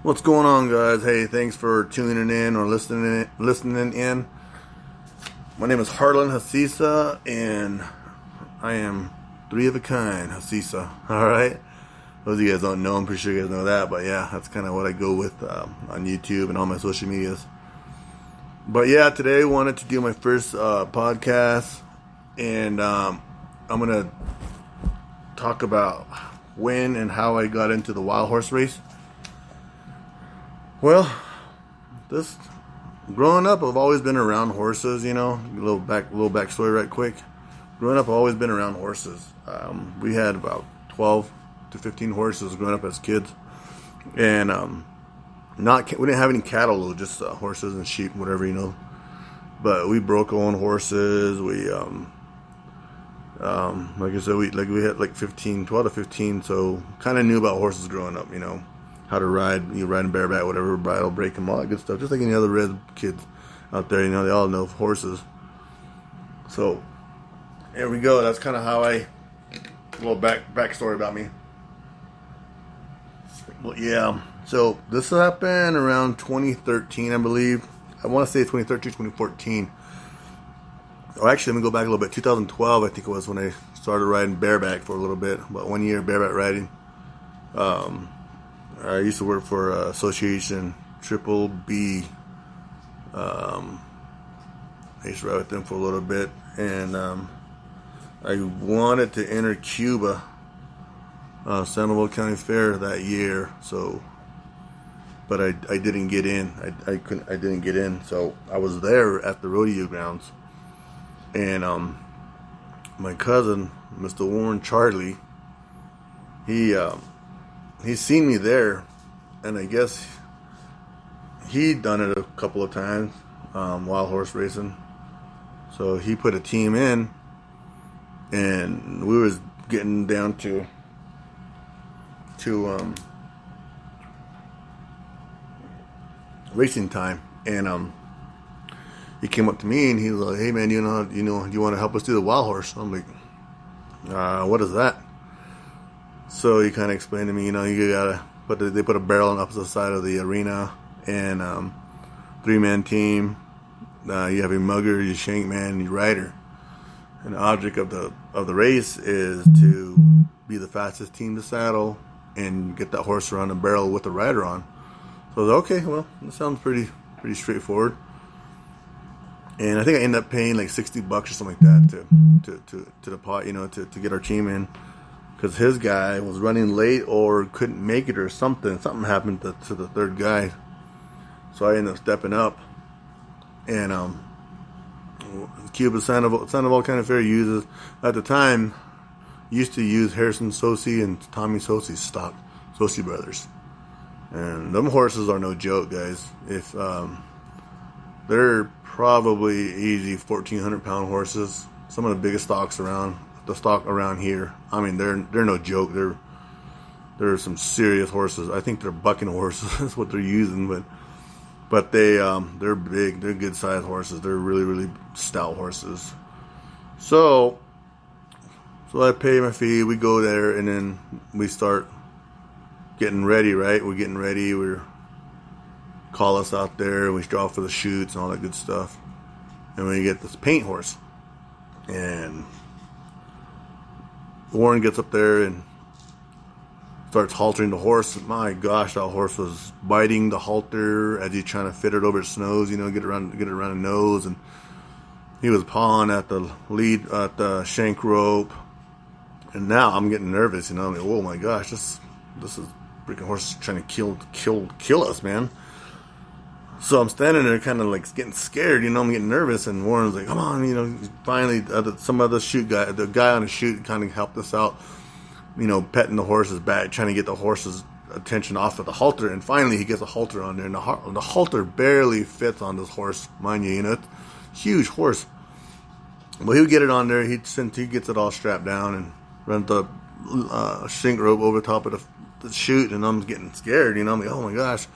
What's going on, guys? Hey, thanks for tuning in or listening in. My name is Harlan HACEESA, and I am three of a kind HACEESA. All right. Those of you guys don't know, I'm pretty sure you guys know that, but yeah, that's kind of what I go with on YouTube and all my social medias. But yeah, today I wanted to do my first podcast, and I'm gonna talk about when and how I got into the wild horse race. Well, growing up, I've always been around horses. You know, a little backstory, right quick. Growing up, I've always been around horses. We had about 12 to 15 horses growing up as kids, and we didn't have any cattle, though, just horses and sheep, whatever, you know. But we broke our own horses. We like I said, we had like 12 to 15, so kind of knew about horses growing up, you know. How to ride, riding bareback, whatever, bridle, break them, all that good stuff. Just like any other red kids out there, you know, they all know horses. So, there we go. That's kind of how a little backstory about me. Well, yeah. So, this happened around 2013, I believe. I want to say 2013, 2014. Oh, actually, let me go back a little bit. 2012, I think it was when I started riding bareback for a little bit. About 1 year bareback riding. I used to work for Association Triple B. I used to ride with them for a little bit, and I wanted to enter Cuba, Sandoval County Fair that year. So, but I didn't get in. I didn't get in. So I was there at the rodeo grounds, and my cousin, Mr. Warren Charlie, he's seen me there, and I guess he'd done it a couple of times, wild horse racing. So he put a team in, and we was getting down to racing time, and he came up to me and he was like, "Hey man, you want to help us do the wild horse?" I'm like, "What is that?" So he kind of explained to me, you know, you gotta they put a barrel on the opposite side of the arena, and 3-man team. You have your mugger, your shank man, and your rider. And the object of the race is to be the fastest team to saddle and get that horse around the barrel with the rider on. So I was like, okay, well, that sounds pretty straightforward. And I think I ended up paying like $60 or something like that to the pot, you know, to get our team in. Because his guy was running late or couldn't make it or something. Something happened to the third guy. So I ended up stepping up. And Cuba Sandoval County Fair uses, at the time, used to use Harrison Sosi and Tommy Sosi's stock, Sosi brothers. And them horses are no joke, guys. If they're probably easy 1,400-pound horses. Some of the biggest stocks around. The stock around here, I mean, they're no joke. They're some serious horses. I think they're bucking horses. That's what they're using, but they're big. They're good sized horses. They're really, really stout horses. So I pay my fee. We go there, and then we start getting ready. Right, we're getting ready. Call us out there. We draw for the chutes and all that good stuff. And we get this paint horse, and Warren gets up there and starts haltering the horse. My gosh, that horse was biting the halter as he's trying to fit it over its nose, you know, get it around the nose. And he was pawing at the lead, at the shank rope. And now I'm getting nervous, you know. I'm like, oh my gosh, this is freaking horse trying to kill us, man. So I'm standing there kind of like getting scared, you know, I'm getting nervous, and Warren's like, come on, you know, finally some other the guy on the chute kind of helped us out, you know, petting the horse's back, trying to get the horse's attention off of the halter, and finally he gets a halter on there, and the halter barely fits on this horse, mind you, you know, it's a huge horse. Well, he'll get it on there, he gets it all strapped down, and runs the shank rope over top of the chute, and I'm getting scared, you know, I'm like, oh my gosh.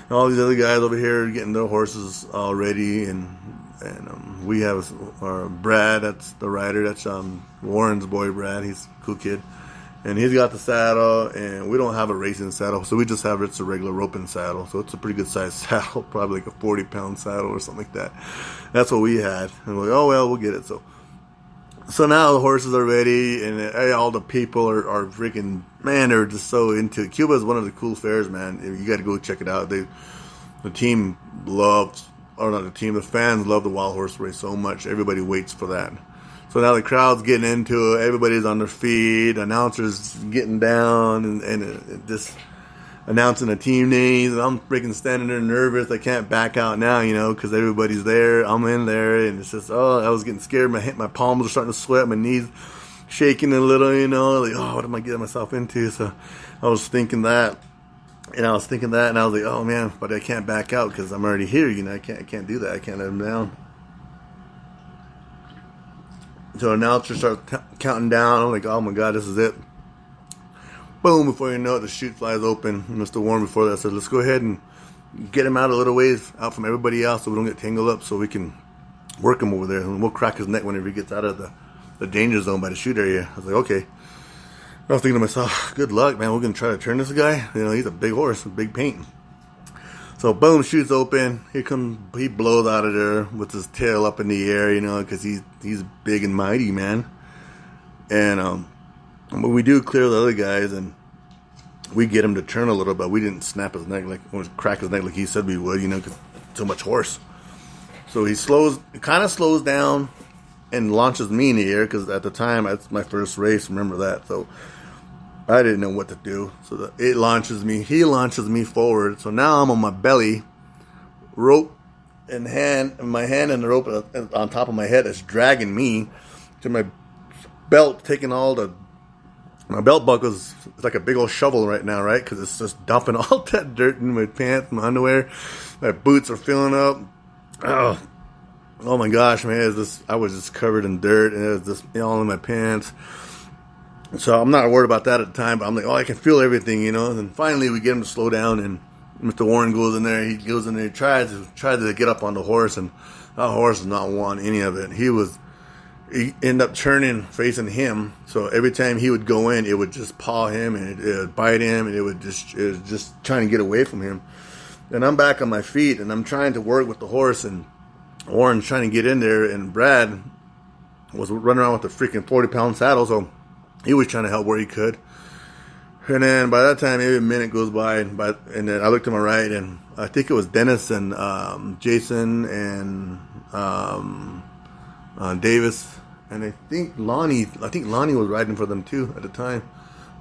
And all these other guys over here getting their horses all ready, and we have our Brad, that's the rider, that's Warren's boy, Brad, he's a cool kid, And he's got the saddle, and we don't have a racing saddle, so we just have it's a regular roping saddle. So it's a pretty good sized saddle, probably like a 40-pound saddle or something like that. That's what we had, and we're like, oh well, we'll get it. So now the horses are ready, and all the people are freaking, man, they're just so into it. Cuba is one of the cool fairs, man. You got to go check it out. The team loves, or not the team, the fans love the wild horse race so much. Everybody waits for that. So now the crowd's getting into it. Everybody's on their feet. Announcers getting down and just announcing the team names. And I'm freaking standing there nervous. I can't back out now, because everybody's there. I'm in there. And it's just, I was getting scared. My palms are starting to sweat. My knees shaking a little, like, oh, what am I getting myself into? So I was thinking that. And I was like, oh, man, but I can't back out because I'm already here. I can't do that. I can't let them down. So announcer starts counting down. I'm like, oh my God, this is it. Boom, before you know it, the chute flies open. Mr. Warren before that said, let's go ahead and get him out a little ways, out from everybody else so we don't get tangled up, so we can work him over there. And we'll crack his neck whenever he gets out of the danger zone by the chute area. I was like, okay. I was thinking to myself, good luck, man. We're going to try to turn this guy. He's a big horse, a big paint. So boom, chute's open. He blows out of there with his tail up in the air, because he's big and mighty, man. And but we do clear the other guys, and we get him to turn a little bit. We didn't snap his neck or crack his neck like he said we would, because too much horse. So he kind of slows down and launches me in the air, because at the time that's my first race. Remember that? So I didn't know what to do. So he launches me forward. So now I'm on my belly, rope in hand, my hand and the rope on top of my head is dragging me to my belt, taking my belt buckles. It's like a big old shovel right now, right? Because it's just dumping all that dirt in my pants, my underwear. My boots are filling up. Oh my gosh, man. I was just covered in dirt, and it was just all in my pants. So I'm not worried about that at the time, but I'm like, I can feel everything, And then finally we get him to slow down, and Mr. Warren goes in there. He goes in there, he tries to get up on the horse, and that horse does not want any of it. He ended up turning, facing him. So every time he would go in, it would just paw him, and it would bite him, and it was just trying to get away from him. And I'm back on my feet, and I'm trying to work with the horse, and Warren's trying to get in there, and Brad was running around with the freaking 40-pound saddle, so he was trying to help where he could. And then by that time, maybe a minute goes by, and then I looked to my right, and I think it was Dennis and Jason and Davis, and I think Lonnie was riding for them too at the time,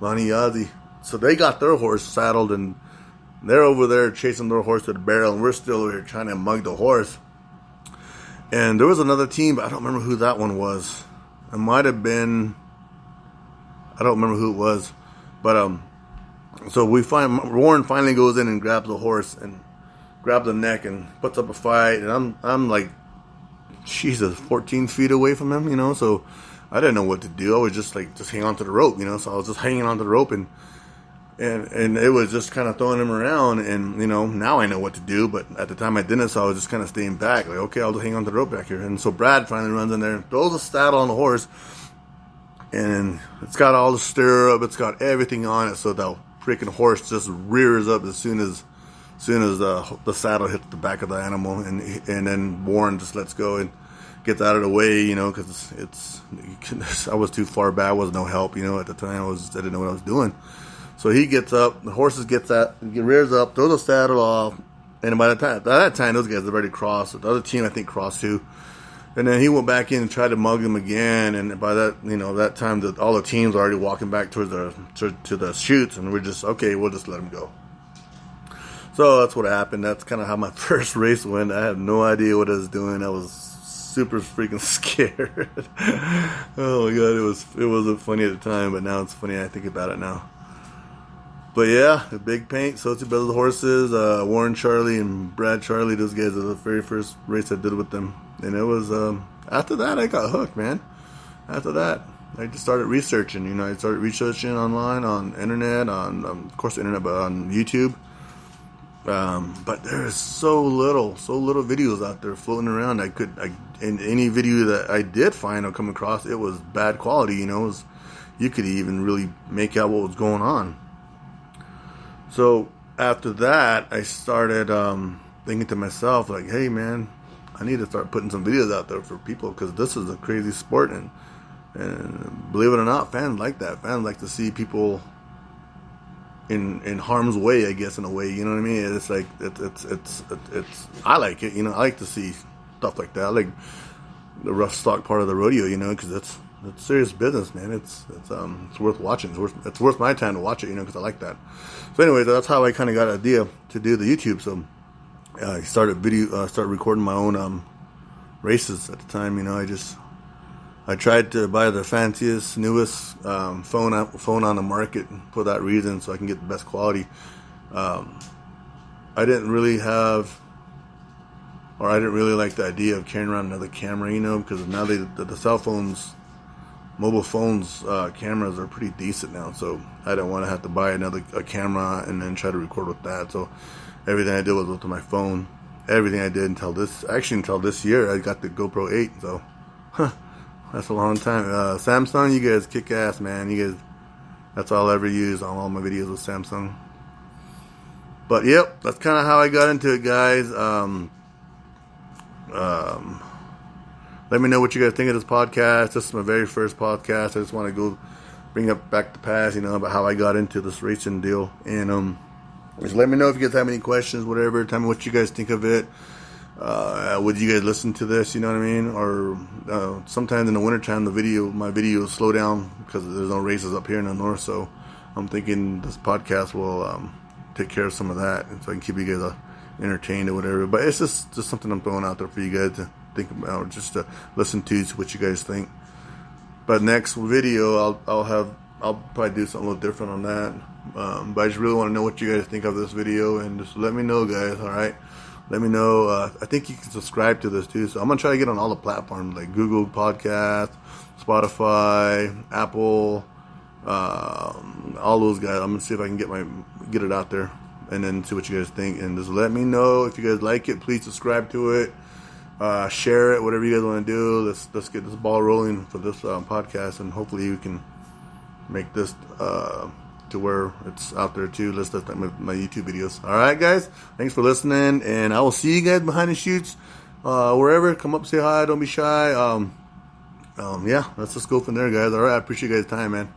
Lonnie Yazzie. So they got their horse saddled, and they're over there chasing their horse to the barrel, and we're still over here trying to mug the horse. And there was another team, but I don't remember who that one was. It might have been, I don't remember who it was, but so Warren finally goes in and grabs the horse and grabs the neck and puts up a fight, and I'm like, Jesus, 14 feet away from him, so I didn't know what to do. I was just hang on to the rope, so I was just hanging on to the rope, and it was just kind of throwing him around, and now I know what to do, but at the time I didn't, so I was just kind of staying back, like, okay, I'll just hang on to the rope back here. And so Brad finally runs in there, throws a saddle on the horse, and it's got all the stirrup, it's got everything on it, so the freaking horse just rears up as soon as the saddle hits the back of the animal, and then Warren just lets go and gets out of the way, because I was too far back. I was no help, at the time. I didn't know what I was doing. So he gets up, the horses rears up, throws the saddle off, and by that time, those guys had already crossed. The other team, I think, crossed too. And then he went back in and tried to mug him again, and by that, that time, all the teams are already walking back towards to the chutes, and we're just, okay, we'll just let him go. So that's what happened. That's kind of how my first race went. I had no idea what I was doing. I was super freaking scared. Oh my God, it wasn't funny at the time, but now it's funny. I think about it now. But yeah, the big paint, Soci Brothers horses, Warren Charlie and Brad Charlie, those guys are the very first race I did with them. And it was, after that, I got hooked, man. After that, I just started researching, I started researching online, on internet, of course internet, but on YouTube. But there is so little videos out there floating around. And any video that I did find or come across, it was bad quality, it was, you could even really make out what was going on. So after that, I started thinking to myself, like, hey, man, I need to start putting some videos out there for people, because this is a crazy sport. And believe it or not, fans like that. Fans like to see people in harm's way, I guess, in a way. You know what I mean? It's like, it's I like it. You know, I like to see stuff like that. I like the rough stock part of the rodeo, you know, because it's serious business, man. It's worth watching. It's worth my time to watch it, you know, because I like that. So anyway, that's how I kind of got an idea to do the YouTube. So I started recording my own races at the time. You know, I tried to buy the fanciest, newest phone on the market for that reason, so I can get the best quality. I didn't really like the idea of carrying around another camera, you know, because now the cell phones, mobile phones, cameras are pretty decent now. So I didn't want to have to buy a camera and then try to record with that. So everything I did was with my phone. Everything I did until this year, I got the GoPro 8. So, that's a long time. Samsung, you guys kick ass, man. You guys, that's all I ever use on all my videos with Samsung. But yep, that's kind of how I got into it, guys. Let me know what you guys think of this podcast. This is my very first podcast. I just want to go bring up back the past, you know, about how I got into this racing deal. And just let me know if you guys have any questions, whatever. Tell me what you guys think of it. Would you guys listen to this? You know what I mean? Or sometimes in the wintertime, my videos slow down because there's no races up here in the north. So I'm thinking this podcast will take care of some of that, and so I can keep you guys entertained or whatever. But it's just something I'm throwing out there for you guys to think about, just to listen to, see what you guys think. But next video, I'll probably do something a little different on that. But I just really want to know what you guys think of this video, and just let me know, guys. All right, let me know. I think you can subscribe to this too, so I'm gonna try to get on all the platforms like Google Podcast, Spotify, Apple, all those guys. I'm gonna see if I can get it out there, and then see what you guys think. And just let me know if you guys like it. Please subscribe to it, share it, whatever you guys want to do. Let's get this ball rolling for this podcast, and hopefully we can make this to where it's out there too. Let's like my YouTube videos. All right, guys. Thanks for listening, and I will see you guys behind the shoots, wherever. Come up, say hi. Don't be shy. Yeah, let's just go from there, guys. All right, I appreciate you guys' time, man.